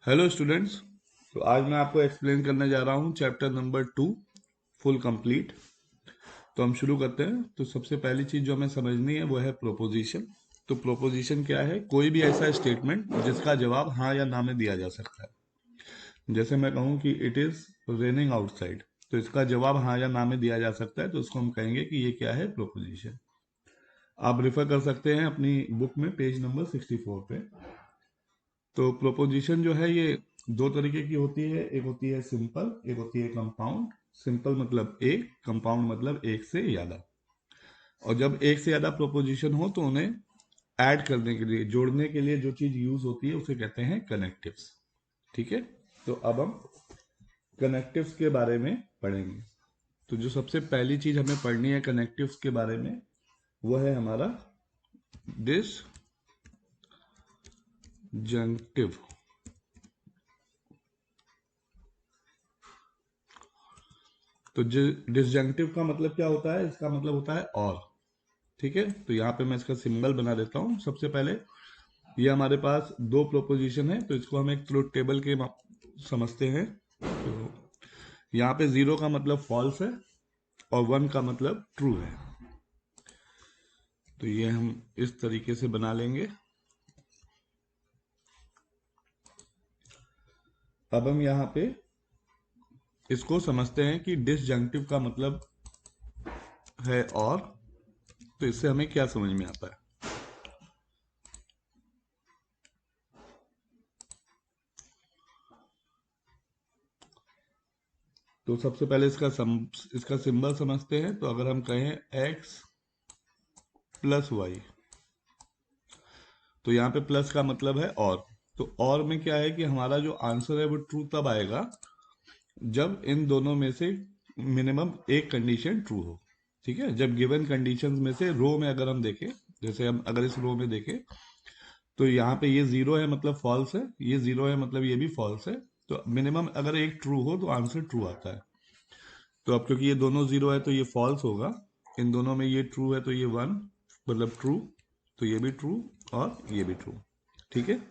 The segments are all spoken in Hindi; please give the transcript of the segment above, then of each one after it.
Hello students. तो आज मैं आपको एक्सप्लेन करने जा रहा हूँ चैप्टर नंबर 2 फुल कंप्लीट। तो हम शुरू करते हैं। तो सबसे पहली चीज़ जो हमें समझनी है वो है प्रोपोजिशन। तो प्रोपोजिशन क्या है? कोई भी ऐसा स्टेटमेंट जिसका जवाब हाँ या ना में दिया जा सकता है। जैसे मैं कहूँ कि इट इज़ रेनिंग आउटसाइड, तो इसका जवाब हाँ या ना में दिया जा सकता है, तो उसको हम कहेंगे कि ये क्या है? प्रोपोजिशन। आप रेफर कर सकते हैं अपनी बुक में पेज नंबर 64 पे। तो प्रोपोजिशन जो है ये दो तरीके की होती है। एक होती है सिंपल, एक होती है कंपाउंड। सिंपल मतलब एक, कंपाउंड मतलब एक से ज्यादा। और जब एक से ज्यादा प्रोपोजिशन हो तो उन्हें ऐड करने के लिए, जोड़ने के लिए जो चीज यूज होती है उसे कहते हैं कनेक्टिव्स। ठीक है। तो अब हम कनेक्टिव्स के बारे में पढ़ेंगे। तो जो सबसे पहली चीज हमें पढ़नी है कनेक्टिव्स के बारे में वो है हमारा डिसजंक्टिव। तो डिसजंक्टिव का मतलब क्या होता है? इसका मतलब होता है और। ठीक है। तो यहाँ पे मैं इसका सिंबल बना देता हूँ। सबसे पहले ये हमारे पास दो प्रोपोजिशन है, तो इसको हम एक ट्रुथ टेबल के समझते हैं। तो यहाँ पे जीरो का मतलब फॉल्स है और वन का मतलब ट्रू है। तो ये हम इस तरीके से बना लेंगे। अब हम यहाँ पे इसको समझते हैं कि डिसजंक्टिव का मतलब है और। तो इससे हमें क्या समझ में आता है? तो सबसे पहले इसका सिंबल समझते हैं। तो अगर हम कहें एक्स प्लस वाई, तो यहाँ पे प्लस का मतलब है और। तो और में क्या है कि हमारा जो आंसर है वो ट्रू तब आएगा जब इन दोनों में से मिनिमम एक कंडीशन ट्रू हो। ठीक है। जब गिवन कंडीशंस में से रो में अगर हम देखें, जैसे हम अगर इस रो में देखें तो यहाँ पे ये जीरो है मतलब फॉल्स है, ये जीरो है मतलब ये भी फॉल्स है। तो मिनिमम अगर एक ट्रू हो तो आंसर ट्रू आता है। तो अब क्योंकि ये दोनों जीरो है तो ये फॉल्स होगा। इन दोनों में ये ट्रू है तो ये वन मतलब ट्रू। तो ये भी ट्रू और ये भी ट्रू। ठीक है।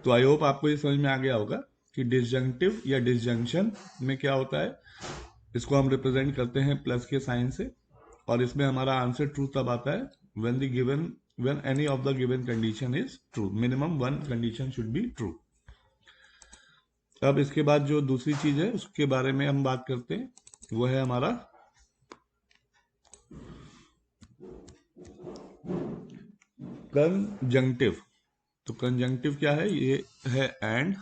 तो आई होप आपको ये समझ में आ गया होगा कि डिसजंक्टिव या डिसजंक्शन में क्या होता है। इसको हम रिप्रेजेंट करते हैं प्लस के साइन से। और इसमें हमारा आंसर ट्रू तब आता है when any of the given condition is true, minimum one condition should be true. अब इसके बाद जो दूसरी चीज है उसके बारे में हम बात करते हैं, वो है हमारा कंजंक्टिव। तो कंजंक्टिव क्या है? ये है एंड।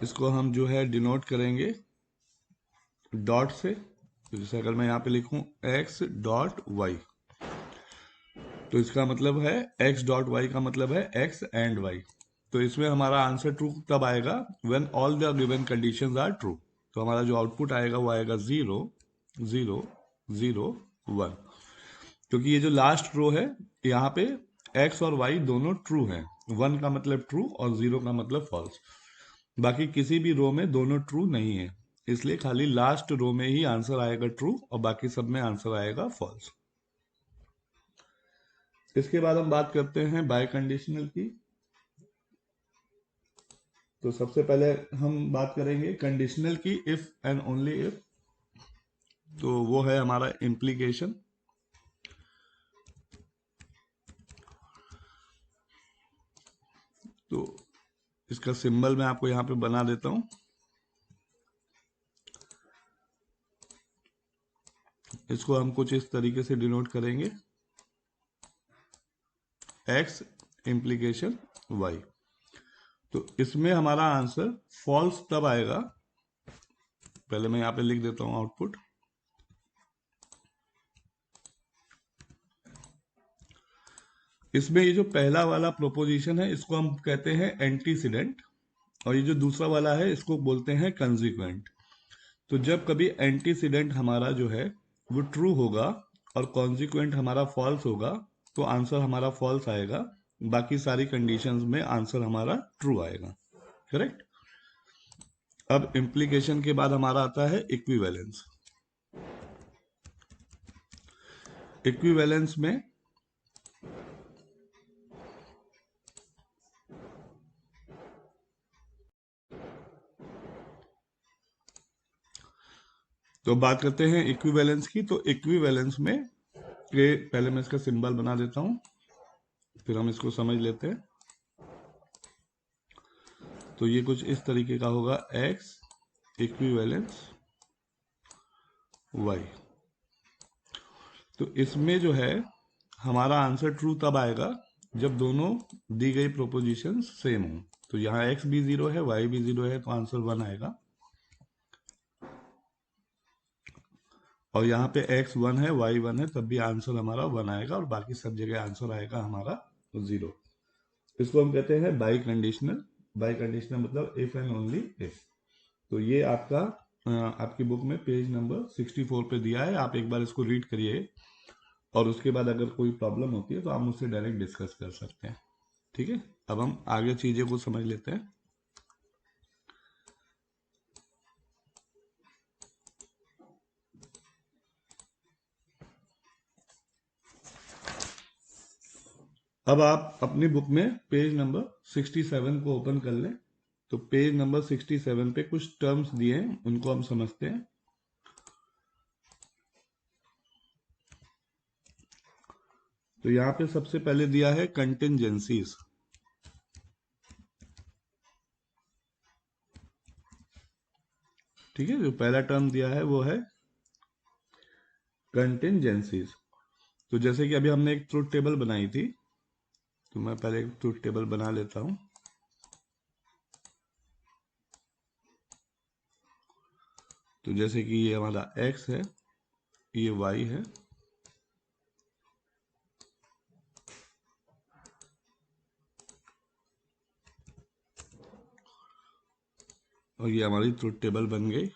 इसको हम जो है डिनोट करेंगे डॉट से। तो जैसे अगर मैं यहाँ पे लिखूं एक्स डॉट वाई, तो इसका मतलब है एक्स डॉट वाई का मतलब है एक्स एंड वाई। तो इसमें हमारा आंसर ट्रू तब आएगा when all the given conditions are true. तो हमारा जो आउटपुट आएगा वो आएगा जीरो जीरो जीरो वन। क्योंकि ये जो लास्ट रो है यहाँ पे एक्स और वाई दोनों ट्रू हैं। वन का मतलब ट्रू और जीरो का मतलब फॉल्स। बाकी किसी भी रो में दोनों ट्रू नहीं है, इसलिए खाली लास्ट रो में ही आंसर आएगा ट्रू और बाकी सब में आंसर आएगा फॉल्स। इसके बाद हम बात करते हैं बाय कंडीशनल की। तो सबसे पहले हम बात करेंगे कंडीशनल की, इफ एंड ओनली इफ। तो वो है हमारा इम्प्लीकेशन। तो इसका सिंबल मैं आपको यहां पे बना देता हूं। इसको हम कुछ इस तरीके से डिनोट करेंगे एक्स इम्प्लीकेशन वाई। तो इसमें हमारा आंसर फॉल्स तब आएगा, पहले मैं यहां पे लिख देता हूं आउटपुट। इसमें ये जो पहला वाला प्रोपोजिशन है इसको हम कहते हैं एंटीसीडेंट, और ये जो दूसरा वाला है इसको बोलते हैं कंसिक्वेंट। तो जब कभी एंटीसीडेंट हमारा जो है वो ट्रू होगा और कॉन्सिक्वेंट हमारा फॉल्स होगा, तो आंसर हमारा फॉल्स आएगा। बाकी सारी कंडीशंस में आंसर हमारा ट्रू आएगा। करेक्ट। अब इम्प्लीकेशन के बाद हमारा आता है इक्विवेलेंस। इक्विवेलेंस में तो बात करते हैं इक्विवेलेंस की। तो इक्विवेलेंस में ये पहले मैं इसका सिंबल बना देता हूं, फिर हम इसको समझ लेते हैं। तो ये कुछ इस तरीके का होगा, x इक्विवेलेंस y। तो इसमें जो है हमारा आंसर ट्रू तब आएगा जब दोनों दी गई प्रोपोजिशन सेम हो। तो यहाँ x भी 0 है, y भी 0 है, तो आंसर 1 आएगा। और यहाँ पे x 1 है, y 1 है, तब भी आंसर हमारा 1 आएगा, और बाकी सब जगह आंसर आएगा हमारा 0। इसको हम कहते हैं बाई कंडीशनल। बाई कंडीशनल मतलब इफ एंड ओनली इफ। तो ये आपका आपकी बुक में पेज नंबर 64 पे दिया है, आप एक बार इसको रीड करिए, और उसके बाद अगर कोई प्रॉब्लम होती है तो आप मुझसे डायरेक्ट डिस्कस कर सकते हैं। ठीक है, अब हम आगे चीजें को समझ लेते हैं। अब आप अपनी बुक में पेज नंबर 67 को ओपन कर लें। तो पेज नंबर 67 पे कुछ टर्म्स दिए हैं, उनको हम समझते हैं। तो यहां पे सबसे पहले दिया है कंटिंजेंसीज। ठीक है, जो पहला टर्म दिया है वो है कंटिंजेंसीज। तो जैसे कि अभी हमने एक ट्रुथ टेबल बनाई थी, तो मैं पहले एक ट्रुथ टेबल बना लेता हूं। तो जैसे कि ये हमारा x है, ये y है, और ये हमारी ट्रुथ टेबल बन गई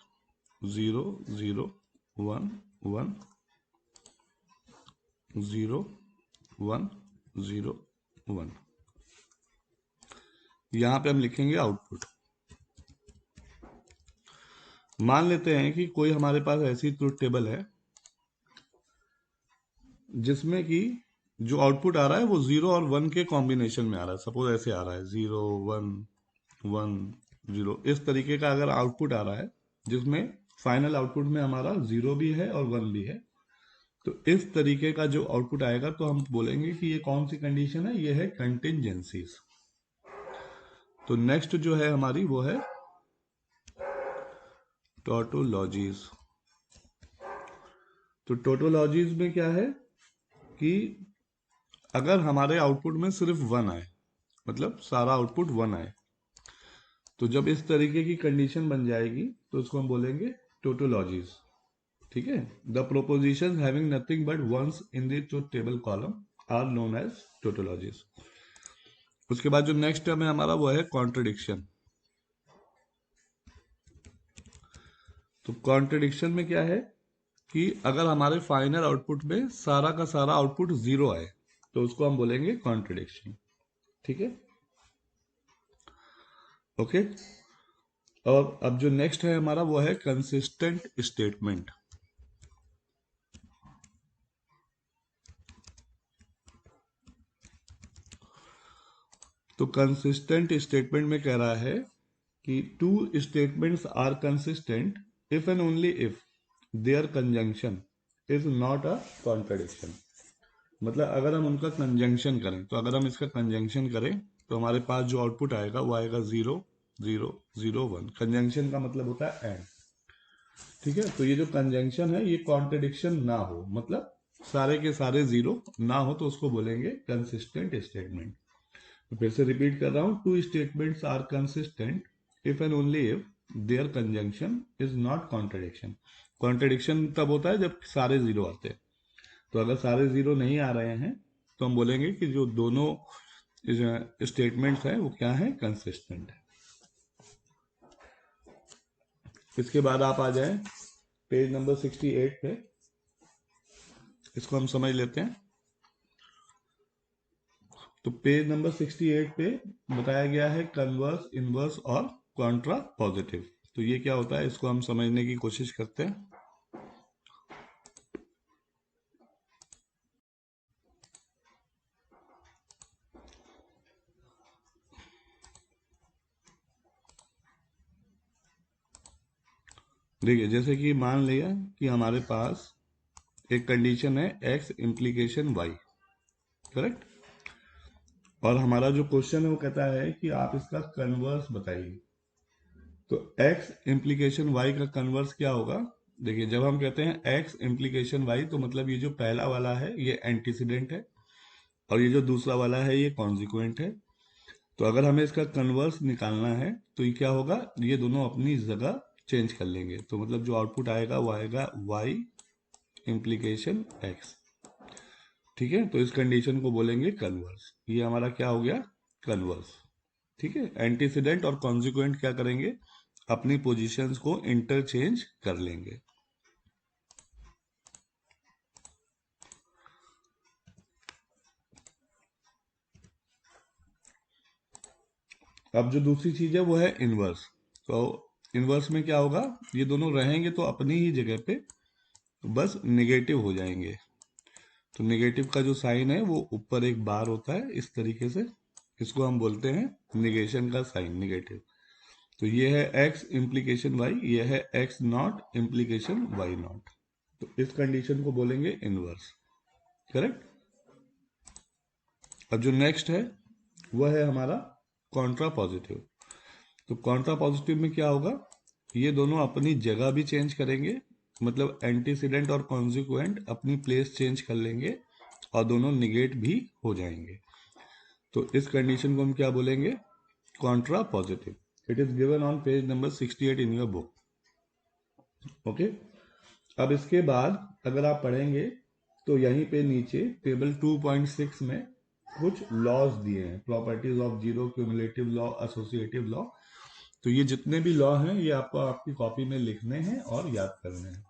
0 0 1 1 0 1 0 1। यहां पे हम लिखेंगे आउटपुट। मान लेते हैं कि कोई हमारे पास ऐसी ट्रुथ टेबल है जिसमें कि जो आउटपुट आ रहा है वो 0 और 1 के कॉम्बिनेशन में आ रहा है। सपोज ऐसे आ रहा है 0 1 1 0, इस तरीके का अगर आउटपुट आ रहा है जिसमें फाइनल आउटपुट में हमारा 0 भी है और 1 भी है, तो इस तरीके का जो आउटपुट आएगा तो हम बोलेंगे कि ये कौन सी कंडीशन है, ये है कंटिंजेंसीज। तो नेक्स्ट जो है हमारी वो है टोटोलॉजीज। तो टोटोलॉजीज में क्या है कि अगर हमारे आउटपुट में सिर्फ 1 आए, मतलब सारा आउटपुट 1 आए, तो जब इस तरीके की कंडीशन बन जाएगी तो उसको हम बोलेंगे टोटोलॉजीज। ठीक है, the proposition having nothing but ones in the truth table column are known as tautologies. उसके बाद जो नेक्स्ट टर्म है हमारा वो है कॉन्ट्रडिक्शन। तो कॉन्ट्रडिक्शन में क्या है कि अगर हमारे फाइनल आउटपुट में सारा का सारा आउटपुट 0 आए तो उसको हम बोलेंगे कॉन्ट्रडिक्शन। ठीक है, ओके। और अब जो नेक्स्ट है हमारा वो है कंसिस्टेंट स्टेटमेंट। तो कंसिस्टेंट स्टेटमेंट में कह रहा है कि two statements are consistent if and only if their conjunction is not a contradiction. मतलब अगर हम उनका कंजंक्शन करें, तो अगर हम इसका कंजंक्शन करें तो हमारे पास जो आउटपुट आएगा वो आएगा 0 0 0 1। कंजंक्शन का मतलब होता है एंड। ठीक है, तो ये जो कंजंक्शन है ये कॉन्ट्रडिक्शन ना हो, मतलब सारे के सारे 0 ना हो, तो उसको बोलेंगे कंसिस्टेंट स्टेटमेंट। तो फिर से रिपीट कर रहा हूं, two statements are consistent if and only if their conjunction is not contradiction. Contradiction तब होता है जब सारे 0 आते हैं। तो अगर सारे 0 नहीं आ रहे हैं तो हम बोलेंगे कि जो दोनों स्टेटमेंट्स हैं वो क्या है, कंसिस्टेंट है। इसके बाद आप आ जाएं पेज नंबर 68 पे, इसको हम समझ लेते हैं। तो पेज नंबर 68 पे बताया गया है कन्वर्स, इनवर्स और कॉन्ट्रा पॉजिटिव। तो ये क्या होता है इसको हम समझने की कोशिश करते हैं। देखिए जैसे कि मान लिया कि हमारे पास एक कंडीशन है x इम्प्लीकेशन y, करेक्ट। और हमारा जो क्वेश्चन है वो कहता है कि आप इसका कन्वर्स बताइए। तो x इम्प्लीकेशन y का कन्वर्स क्या होगा? देखिए जब हम कहते हैं x इम्प्लीकेशन y, तो मतलब ये जो पहला वाला है ये एंटीसीडेंट है और ये जो दूसरा वाला है ये कॉन्सिक्वेंट है। तो अगर हमें इसका कन्वर्स निकालना है तो ये क्या होगा, ये दोनों अपनी जगह चेंज कर लेंगे। तो मतलब जो आउटपुट आएगा वो आएगा y इम्प्लीकेशन x। ठीक है, तो इस कंडीशन को बोलेंगे कन्वर्स। ये हमारा क्या हो गया, कन्वर्स। ठीक है, एंटीसीडेंट और कॉन्सिक्वेंट क्या करेंगे, अपनी पोजीशंस को इंटरचेंज कर लेंगे। अब जो दूसरी चीज है वो है इनवर्स। तो इनवर्स में क्या होगा, ये दोनों रहेंगे तो अपनी ही जगह पे, बस निगेटिव हो जाएंगे। तो निगेटिव का जो साइन है वो ऊपर एक बार होता है इस तरीके से, इसको हम बोलते हैं निगेशन का साइन, निगेटिव। तो ये है x इम्प्लीकेशन y, ये है x not implication y not. तो इस कंडीशन को बोलेंगे इनवर्स, करेक्ट। अब जो नेक्स्ट है वह है हमारा कॉन्ट्रा पॉजिटिव। तो कॉन्ट्रा पॉजिटिव में क्या होगा, ये दोनों अपनी जगह भी चेंज करेंगे, मतलब एंटीसीडेंट और कॉन्सिक्वेंट अपनी प्लेस चेंज कर लेंगे और दोनों निगेट भी हो जाएंगे। तो इस कंडीशन को हम क्या बोलेंगे, Contra positive. It is given on page number 68 in your book. Okay, अब इसके बाद अगर आप पढ़ेंगे तो यहीं पे नीचे टेबल 2.6 में कुछ लॉज दिए हैं, properties of zero, cumulative law, associative law. तो ये जितने भी लॉ हैं ये आपको आपकी कॉपी में लिखने हैं और याद करने हैं।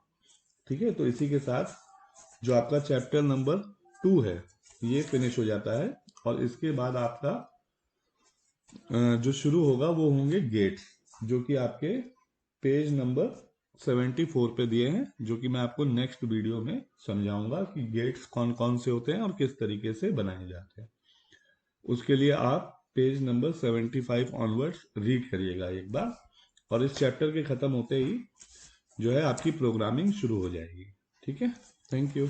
ठीक है, तो इसी के साथ जो आपका चैप्टर नंबर 2 है ये फिनिश हो जाता है। और इसके बाद आपका जो शुरू होगा वो होंगे गेट्स, जो कि आपके पेज नंबर 74 पे दिए हैं, जो कि मैं आपको नेक्स्ट वीडियो में समझाऊंगा कि गेट्स कौन कौन से होते हैं और किस तरीके से बनाए जाते हैं। उसके लिए आप पेज नंबर 75 ऑनवर्ड्स रीड करिएगा एक बार, और इस चैप्टर के खत्म होते ही जो है आपकी प्रोग्रामिंग शुरू हो जाएगी। ठीक है, थैंक यू।